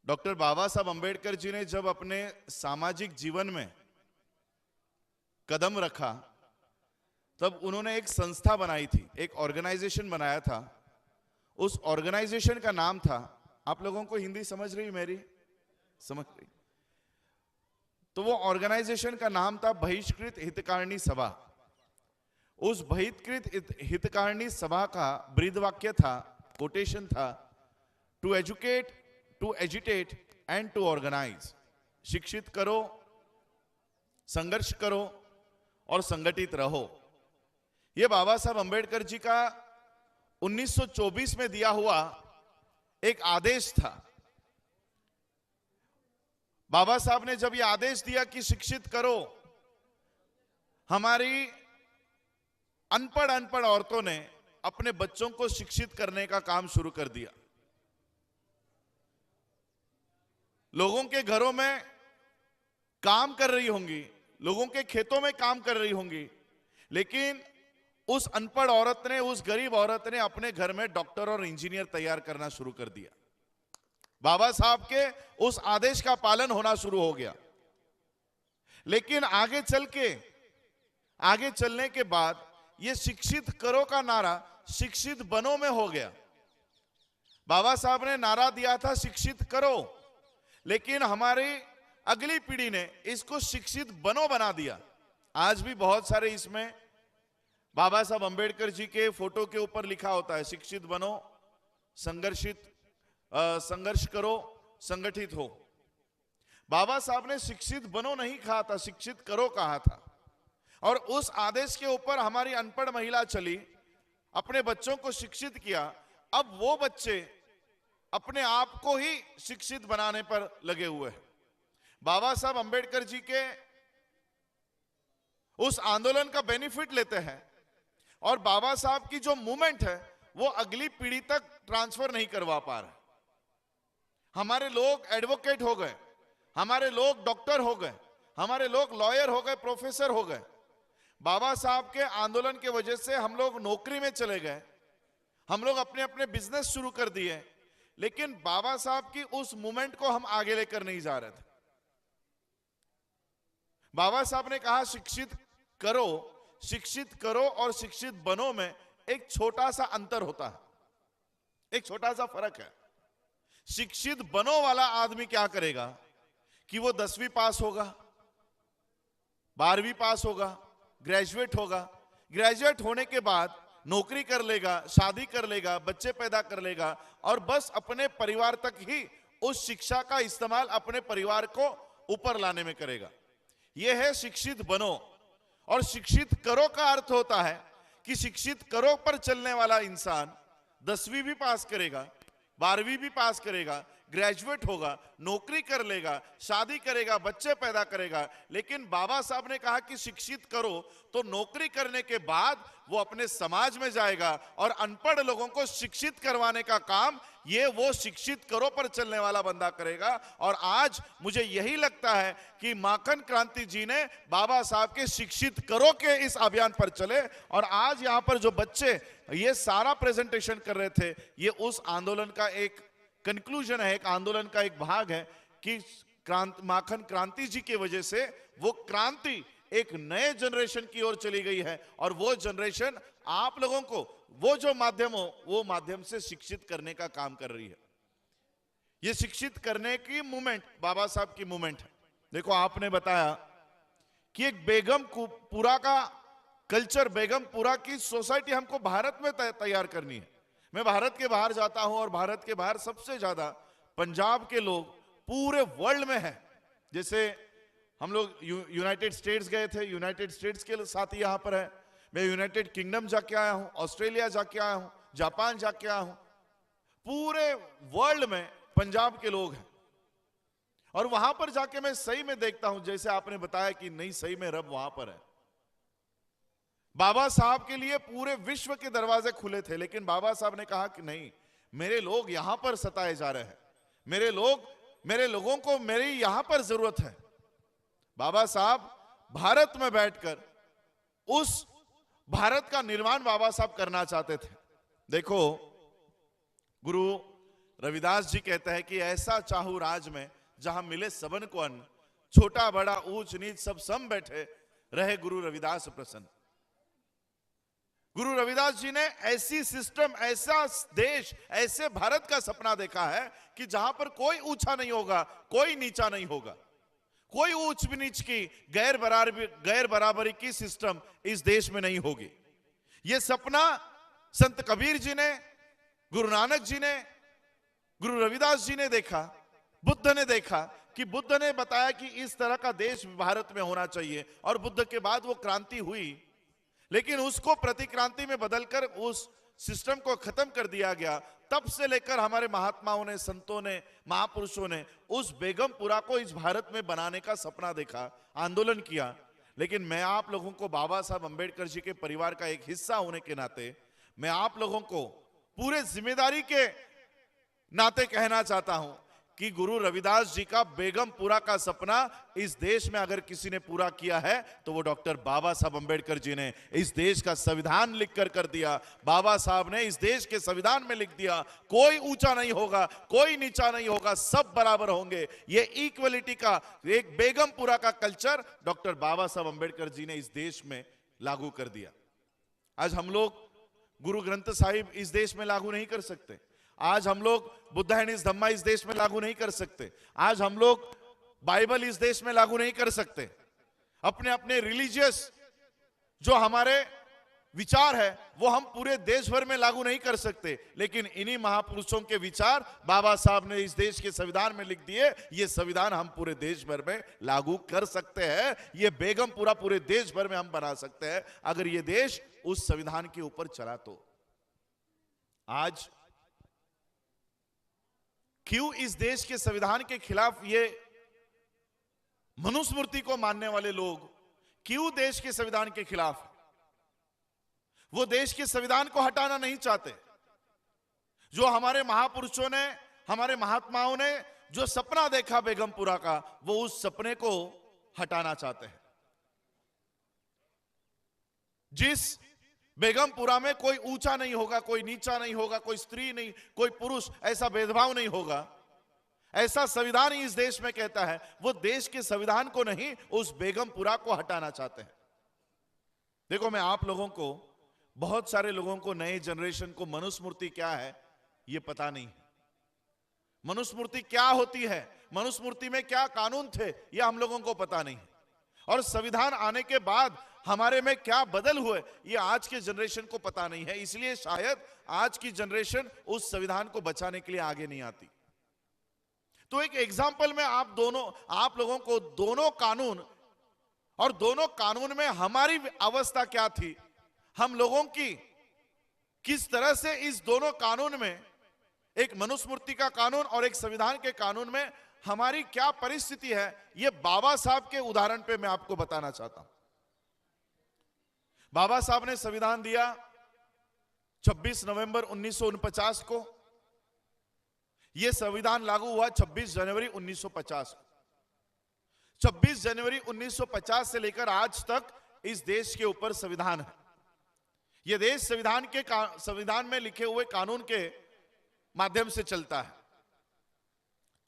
Doctor बाबा साहब अंबेडकर जी ने जब अपने सामाजिक जीवन में कदम रखा तब उन्होंने एक संस्था बनाई थी, एक ऑर्गेनाइजेशन बनाया था। उस ऑर्गेनाइजेशन का नाम था, आप लोगों को हिंदी समझ रही मेरी? समझ रही? तो वो ऑर्गेनाइजेशन का नाम था बहिष्कृत हितकारिणी सभा। उस बहिष्कृत हितकारिणी सभा का ब्रीद वाक्य था, कोटेशन था, to educate, to agitate and to organise. शिक्षित करो, संघर्ष करो और संगठित रहो। यह बाबा साहब अंबेडकर जी का 1924 में दिया हुआ एक आदेश था। बाबा साहब ने जब यह आदेश दिया कि शिक्षित करो, हमारी अनपढ़ औरतों ने अपने बच्चों को शिक्षित करने का काम शुरू कर दिया। लोगों के घरों में काम कर रही होंगी, लोगों के खेतों में काम कर रही होंगी, लेकिन उस अनपढ़ औरत ने, उस गरीब औरत ने अपने घर में डॉक्टर और इंजीनियर तैयार करना शुरू कर दिया। बाबा साहब के उस आदेश का पालन होना शुरू हो गया। लेकिन आगे चलने के बाद ये शिक्षित करो का नारा शिक्षित बनो में हो गया। बाबा साहब ने नारा दिया था शिक्षित करो, लेकिन हमारी अगली पीढ़ी ने इसको शिक्षित बनो बना दिया। आज भी बहुत सारे इसमें बाबा साहब अंबेडकर जी के फोटो के ऊपर लिखा होता है शिक्षित बनो, संघर्ष करो, संगठित हो। बाबा साहब ने शिक्षित बनो नहीं कहा था, शिक्षित करो कहा था। और उस आदेश के ऊपर हमारी अनपढ़ महिला चली, अपने बच्चों को शिक्षित किया। अब वो बच्चे अपने आप को ही शिक्षित बनाने पर लगे हुए हैं। बाबा साहब अंबेडकर जी के उस आंदोलन का बेनिफिट लेते हैं और बाबा साहब की जो मूवमेंट है वो अगली पीढ़ी तक ट्रांसफर नहीं करवा पा रहे। हमारे लोग एडवोकेट हो गए, हमारे लोग डॉक्टर हो गए, हमारे लोग लॉयर हो गए, प्रोफेसर हो गए। बाबा साहब के आंदोलन की वजह से हम लोग नौकरी में चले गए, हम लोग अपने अपने बिजनेस शुरू कर दिए, लेकिन बाबा साहब की उस मूवमेंट को हम आगे लेकर नहीं जा रहे थे। बाबा साहब ने कहा शिक्षित करो और शिक्षित बनो में एक छोटा सा अंतर होता है, एक छोटा सा फर्क है। शिक्षित बनो वाला आदमी क्या करेगा कि वो 10वीं पास होगा, 12वीं पास होगा, ग्रेजुएट होगा, ग्रेजुएट होने के बाद नौकरी कर लेगा, शादी कर लेगा, बच्चे पैदा कर लेगा और बस अपने परिवार तक ही उस शिक्षा का इस्तेमाल अपने परिवार को ऊपर लाने में करेगा। यह है शिक्षित बनो। और शिक्षित करो का अर्थ होता है कि शिक्षित करो पर चलने वाला इंसान 10वीं भी पास करेगा, 12वीं भी पास करेगा, ग्रेजुएट होगा, नौकरी कर लेगा, शादी करेगा, बच्चे पैदा करेगा। लेकिन बाबा साहब ने कहा कि शिक्षित करो तो नौकरी करने के बाद वो अपने समाज में जाएगा और अनपढ़ लोगों को शिक्षित करवाने का काम ये वो शिक्षित करो पर चलने वाला बंदा करेगा। और आज मुझे यही लगता है कि माखन क्रांति जी ने बाबा साहब के शिक्षित करो के इस अभियान पर चले और आज यहां पर जो बच्चे ये सारा प्रेजेंटेशन कर रहे थे, ये उस आंदोलन का एक कंक्लूजन है, एक आंदोलन का एक भाग है कि माखन क्रांति जी की वजह से वो क्रांति एक नए जनरेशन की ओर चली गई है और वो जनरेशन आप लोगों को वो जो माध्यम हो वो माध्यम से शिक्षित करने का काम कर रही है। ये शिक्षित करने की मूवमेंट बाबा साहब की मूवमेंट है। देखो, आपने बताया कि एक बेगमपुरा का कल्चर, बेगमपुरा की सोसाइटी हमको भारत में तैयार करनी है। मैं भारत के बाहर जाता हूं और भारत के बाहर सबसे ज्यादा पंजाब के लोग पूरे वर्ल्ड में है। जैसे हम लोग यूनाइटेड स्टेट्स गए थे, यूनाइटेड स्टेट्स के साथी यहां पर है। मैं यूनाइटेड किंगडम जाके आया हूं, ऑस्ट्रेलिया जाके आया हूं, जापान जाके आया हूं। पूरे वर्ल्ड में पंजाब के लोग हैं और वहां पर जाके मैं सही में देखता हूं, जैसे आपने बताया कि नहीं, सही में रब वहां पर है। बाबा साहब के लिए पूरे विश्व के दरवाजे खुले थे, लेकिन बाबा साहब ने कहा कि नहीं, मेरे लोग यहां पर सताए जा रहे हैं, मेरे लोगों को मेरी यहां पर जरूरत है। बाबा साहब भारत में बैठकर उस भारत का निर्माण बाबा साहब करना चाहते थे। देखो, गुरु रविदास जी कहते हैं कि ऐसा चाहू राज में जहां मिले सबन को अन्न, छोटा बड़ा ऊंच नीच सब सम बैठे, रहे गुरु रविदास प्रसन्न। गुरु रविदास जी ने ऐसी सिस्टम, ऐसा देश, ऐसे भारत का सपना देखा है कि जहां पर कोई ऊंचा नहीं होगा, कोई नीचा नहीं होगा, कोई ऊंच नीच की गैर बराबरी की सिस्टम इस देश में नहीं होगी। यह सपना संत कबीर जी ने, गुरु नानक जी ने, गुरु रविदास जी ने देखा, बुद्ध ने देखा कि बुद्ध ने बताया कि इस तरह का देश भारत में होना चाहिए, और बुद्ध के बाद वो क्रांति हुई, लेकिन उसको प्रतिक्रांति में बदलकर उस सिस्टम को खत्म कर दिया गया। तब से लेकर हमारे महात्माओं ने, संतों ने, महापुरुषों ने उस बेगमपुरा को इस भारत में बनाने का सपना देखा, आंदोलन किया। लेकिन मैं आप लोगों को बाबा साहब अंबेडकर जी के परिवार का एक हिस्सा होने के नाते मैं आप लोगों को पूरे जिम्मेदारी के नाते कहना चाहता हूं कि गुरु रविदास जी का बेगमपुरा का सपना इस देश में अगर किसी ने पूरा किया है तो वो डॉक्टर बाबा साहब अंबेडकर जी ने इस देश का संविधान लिखकर कर दिया। बाबा साहब ने इस देश के संविधान में लिख दिया, कोई ऊंचा नहीं होगा, कोई नीचा नहीं होगा, सब बराबर होंगे। ये इक्वलिटी का एक बेगमपुरा का कल्चर डॉक्टर बाबा साहब अंबेडकर जी ने इस देश में लागू कर दिया। आज हम लोग गुरु ग्रंथ साहिब इस देश में लागू नहीं कर सकते, आज हम लोग बुद्धा एंड हिज धम्मा इस देश में लागू नहीं कर सकते, आज हम लोग बाइबल इस देश में लागू नहीं कर सकते, अपने अपने रिलीजियस जो हमारे विचार है वो हम पूरे देश भर में लागू नहीं कर सकते। लेकिन इन्हीं महापुरुषों के विचार बाबा साहब ने इस देश के संविधान में लिख दिए, ये संविधान हम पूरे देश भर में लागू कर सकते हैं। ये बेगमपुरा पूरे देश भर में हम बना सकते हैं अगर ये देश उस संविधान के ऊपर चला तो। आज क्यों इस देश के संविधान के खिलाफ ये मनुस्मृति को मानने वाले लोग क्यों देश के संविधान के खिलाफ? वो देश के संविधान को हटाना नहीं चाहते। जो हमारे महापुरुषों ने, हमारे महात्माओं ने जो सपना देखा बेगमपुरा का, वो उस सपने को हटाना चाहते हैं। जिस बेगमपुरा में कोई ऊंचा नहीं होगा, कोई नीचा नहीं होगा, कोई स्त्री नहीं, कोई पुरुष, ऐसा भेदभाव नहीं होगा, ऐसा संविधान ही इस देश में कहता है, वो देश के संविधान को नहीं, उस बेगमपुरा को हटाना चाहते हैं। देखो, मैं आप लोगों को, बहुत सारे लोगों को, नए जनरेशन को मनुस्मृति क्या है ये पता नहीं है। मनुस्मृति क्या होती है, मनुस्मृति में क्या कानून थे, ये हम लोगों को पता नहीं है। और संविधान आने के बाद हमारे में क्या बदल हुए ये आज के जनरेशन को पता नहीं है। इसलिए शायद आज की जनरेशन उस संविधान को बचाने के लिए आगे नहीं आती। तो एक एग्जांपल में आप लोगों को दोनों कानून, और दोनों कानून में हमारी अवस्था क्या थी, हम लोगों की किस तरह से इस दोनों कानून में, एक मनुस्मृति का कानून और एक संविधान के कानून में हमारी क्या परिस्थिति है, ये बाबा साहब के उदाहरण पे मैं आपको बताना चाहता हूं। बाबा साहब ने संविधान दिया 26 नवंबर 1949 को। यह संविधान लागू हुआ 26 जनवरी 1950 को। 26 जनवरी 1950 से लेकर आज तक इस देश के ऊपर संविधान है। यह देश संविधान में लिखे हुए कानून के माध्यम से चलता है।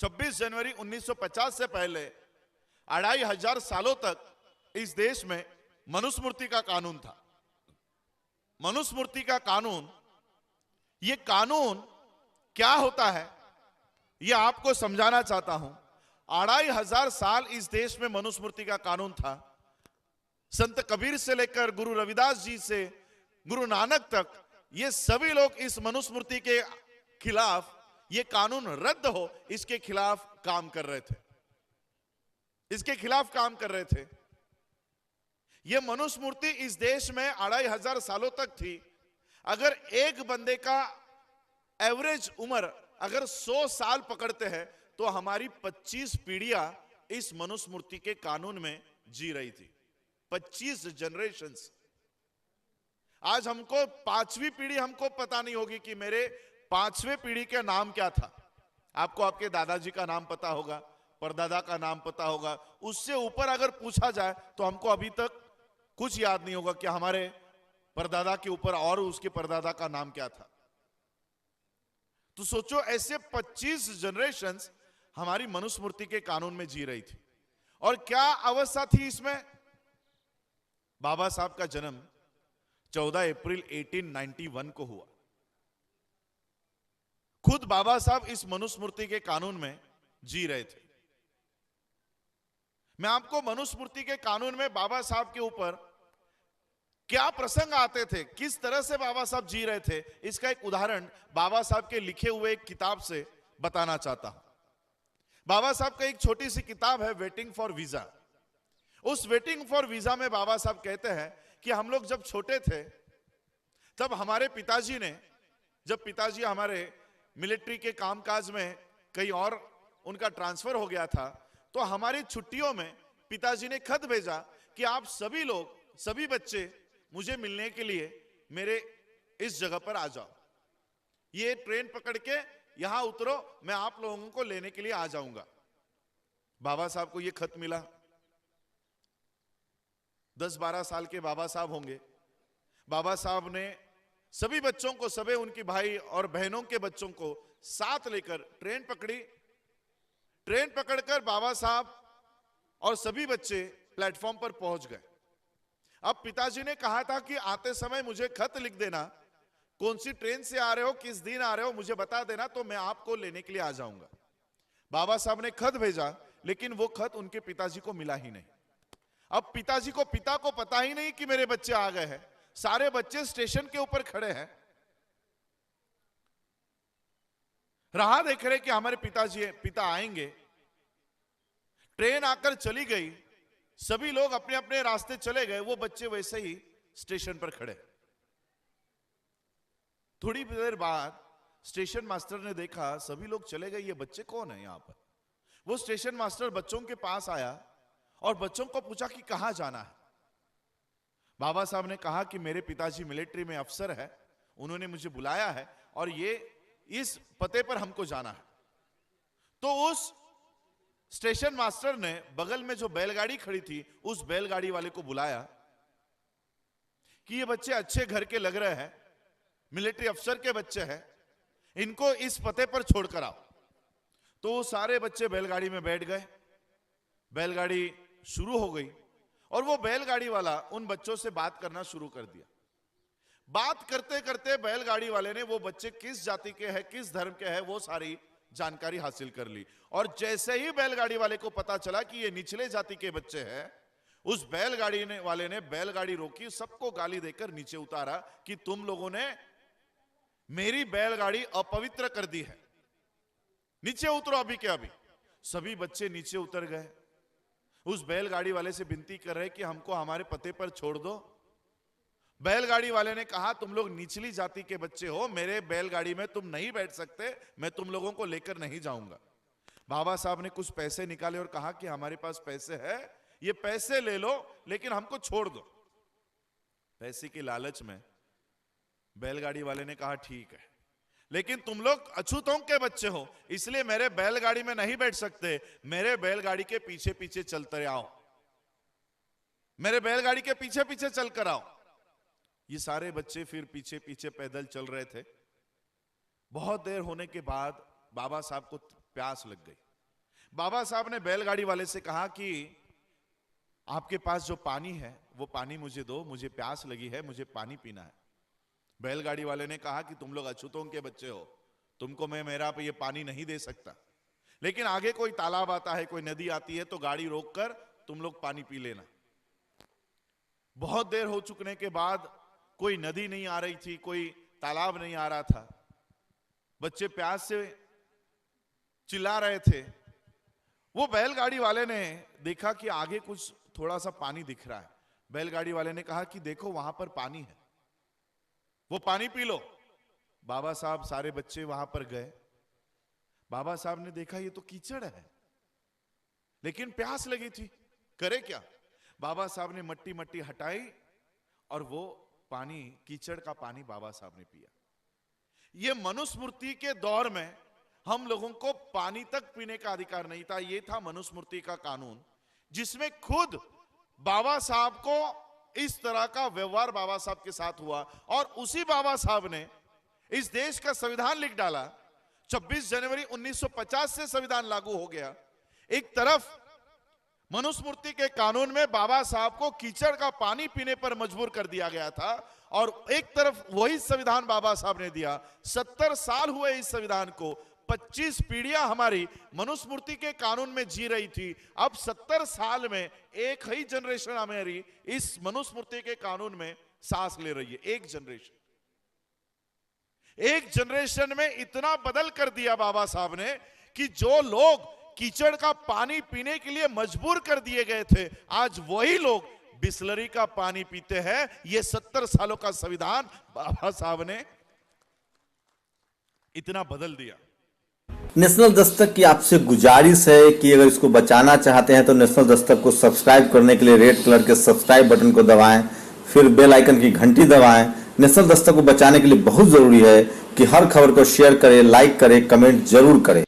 26 जनवरी 1950 से पहले 2500 सालों तक इस देश में मनुस्मृति का कानून था। मनुस्मृति का कानून, यह कानून क्या होता है यह आपको समझाना चाहता हूं। 2500 साल इस देश में मनुस्मृति का कानून था। संत कबीर से लेकर गुरु रविदास जी से गुरु नानक तक, ये सभी लोग इस मनुस्मृति के खिलाफ, ये कानून रद्द हो, इसके खिलाफ काम कर रहे थे, इसके खिलाफ काम कर रहे थे। यह मनुस्मृति इस देश में 2500 सालों तक थी। अगर एक बंदे का एवरेज उम्र अगर 100 साल पकड़ते हैं तो हमारी 25 पीढ़ियां इस मनुस्मृति के कानून में जी रही थी। 25 जनरेशंस। आज हमको 5वीं पीढ़ी हमको पता नहीं होगी कि मेरे 5वें पीढ़ी का नाम क्या था। आपको आपके दादाजी का नाम पता होगा, परदादा का नाम पता होगा। उससे ऊपर अगर पूछा जाए तो हमको अभी तक कुछ याद नहीं होगा कि हमारे परदादा के ऊपर और उसके परदादा का नाम क्या था। तो सोचो ऐसे 25 जनरेशंस हमारी मनुस्मृति के कानून में जी रही थी। और क्या अवस्था थी इसमें? बाबा साहब का जन्म 14 अप्रैल 1891 को हुआ। खुद बाबा साहब इस मनुस्मृति के कानून में जी रहे थे। मैं आपको मनुस्मृति के कानून में बाबा साहब के ऊपर क्या प्रसंग आते थे, किस तरह से बाबा साहब जी रहे थे, इसका एक उदाहरण बाबा साहब के लिखे हुए एक किताब से बताना चाहता हूं। बाबा साहब का एक छोटी सी किताब है वेटिंग फॉर वीजा। उस वेटिंग फॉर वीजा में बाबा साहब कहते हैं कि हम लोग जब छोटे थे तब हमारे पिताजी ने, जब पिताजी हमारे मिलिट्री के कामकाज में कहीं और उनका ट्रांसफर हो गया था, तो हमारी छुट्टियों में पिताजी ने खत भेजा कि आप सभी लोग, सभी बच्चे मुझे मिलने के लिए मेरे इस जगह पर आ जाओ, ये ट्रेन पकड़ के यहां उतरो, मैं आप लोगों को लेने के लिए आ जाऊंगा। बाबा साहब को यह खत मिला। 10-12 साल के बाबा साहब होंगे। बाबा साहब ने सभी बच्चों को, सभी उनकी भाई और बहनों के बच्चों को साथ लेकर ट्रेन पकड़ी। ट्रेन पकड़कर बाबा साहब और सभी बच्चे प्लेटफॉर्म पर पहुंच गए। अब पिताजी ने कहा था कि आते समय मुझे खत लिख देना, कौन सी ट्रेन से आ रहे हो, किस दिन आ रहे हो, मुझे बता देना, तो मैं आपको लेने के लिए आ जाऊंगा। बाबा साहब ने खत भेजा, लेकिन वो खत उनके पिताजी को मिला ही नहीं। अब पिताजी को, पिता को पता ही नहीं कि मेरे बच्चे आ गए हैं। सारे बच्चे स्टेशन के ऊपर खड़े हैं, राह देख रहे कि हमारे पिता आएंगे। ट्रेन आकर चली गई, सभी लोग अपने अपने रास्ते चले गए, वो बच्चे वैसे ही स्टेशन पर खड़े। थोड़ी देर बाद स्टेशन मास्टर ने देखा सभी लोग चले गए, ये बच्चे कौन है यहां पर। वो स्टेशन मास्टर बच्चों के पास आया और बच्चों को पूछा कि कहां जाना है। बाबा साहब ने कहा कि मेरे पिताजी मिलिट्री में अफसर है, उन्होंने मुझे बुलाया है और ये इस पते पर हमको जाना है। तो उस स्टेशन मास्टर ने बगल में जो बैलगाड़ी खड़ी थी, उस बैलगाड़ी वाले को बुलाया कि ये बच्चे अच्छे घर के लग रहे हैं, मिलिट्री अफसर के बच्चे हैं, इनको इस पते पर छोड़कर आओ। तो वो सारे बच्चे बैलगाड़ी में बैठ गए। बैलगाड़ी शुरू हो गई और वो बैलगाड़ी वाला उन बच्चों से बात करना शुरू कर दिया। बात करते करते बैलगाड़ी वाले ने वो बच्चे किस जाति के हैं, किस धर्म के हैं, वो सारी जानकारी हासिल कर ली। और जैसे ही बैलगाड़ी वाले को पता चला कि ये निचले जाति के बच्चे हैं, उस बैलगाड़ी वाले ने बैलगाड़ी रोकी, सबको गाली देकर नीचे उतारा कि तुम लोगों ने मेरी बैलगाड़ी अपवित्र कर दी है, नीचे उतरो अभी के अभी। सभी बच्चे नीचे उतर गए। उस बैलगाड़ी वाले से विनती कर रहे कि हमको हमारे पते पर छोड़ दो। बैलगाड़ी वाले ने कहा तुम लोग निचली जाति के बच्चे हो, मेरे बैलगाड़ी में तुम नहीं बैठ सकते, मैं तुम लोगों को लेकर नहीं जाऊंगा। बाबा साहब ने कुछ पैसे निकाले और कहा कि हमारे पास पैसे है, ये पैसे ले लो, लेकिन हमको छोड़ दो। पैसे की लालच में बैलगाड़ी वाले ने कहा ठीक है, लेकिन तुम लोग अछूतों के बच्चे हो, इसलिए मेरे बैलगाड़ी में नहीं बैठ सकते, मेरे बैलगाड़ी के पीछे पीछे चलते आओ, मेरे बैलगाड़ी के पीछे पीछे चलकर आओ। ये सारे बच्चे फिर पीछे पीछे पैदल चल रहे थे। बहुत देर होने के बाद बाबा साहब को प्यास लग गई। बाबा साहब ने बैलगाड़ी वाले से कहा कि आपके पास जो पानी है वो पानी मुझे दो, मुझे प्यास लगी है, मुझे पानी पीना है। बैलगाड़ी वाले ने कहा कि तुम लोग अछूतों के बच्चे हो, तुमको मैं मेरा ये पानी नहीं दे सकता, लेकिन आगे कोई तालाब आता है, कोई नदी आती है, तो गाड़ी रोककर तुम लोग पानी पी लेना। बहुत देर हो चुकने के बाद कोई नदी नहीं आ रही थी, कोई तालाब नहीं आ रहा था, बच्चे प्यास से चिल्ला रहे थे। वो बैलगाड़ी वाले ने देखा कि आगे कुछ थोड़ा सा पानी दिख रहा है। बैलगाड़ी वाले ने कहा कि देखो वहां पर पानी है, वो पानी पी लो। बाबा साहब सारे बच्चे वहां पर गए। बाबा साहब ने देखा ये तो कीचड़ है, लेकिन प्यास लगी थी, करे क्या। बाबा साहब ने मट्टी मट्टी हटाई और वो पानी, कीचड़ का पानी बाबा साहब ने पिया। ये मनुस्मृति के दौर में हम लोगों को पानी तक पीने का अधिकार नहीं था। ये था मनुस्मृति का कानून, जिसमें खुद बाबा साहब को इस तरह का व्यवहार बाबा साहब के साथ हुआ। और उसी बाबा साहब ने इस देश का संविधान लिख डाला 26 जनवरी 1950 से संविधान लागू हो गया। एक तरफ मनुस्मृति के कानून में बाबा साहब को कीचड़ का पानी पीने पर मजबूर कर दिया गया था, और एक तरफ वही संविधान बाबा साहब ने दिया। 70 साल हुए इस संविधान को, 25 पीढ़ियां हमारी मनुस्मृति के कानून में जी रही थी। अब 70 साल में एक ही जनरेशन हमारी इस मनुस्मृति के कानून में सांस ले रही है। एक जनरेशन में इतना बदल कर दिया बाबा साहब ने कि जो लोग कीचड़ का पानी पीने के लिए मजबूर कर दिए गए थे, आज वही लोग बिस्लरी का पानी पीते हैं। ये 70 सालों का संविधान बाबा साहब ने इतना बदल दिया। नेशनल दस्तक की आपसे गुजारिश है कि अगर इसको बचाना चाहते हैं तो नेशनल दस्तक को सब्सक्राइब करने के लिए रेड कलर के सब्सक्राइब बटन को दबाएं, फिर बेल आइकन की घंटी दबाएं। नेशनल दस्तक को बचाने के लिए बहुत जरूरी है कि हर खबर को शेयर करें, लाइक करें, कमेंट जरूर करें।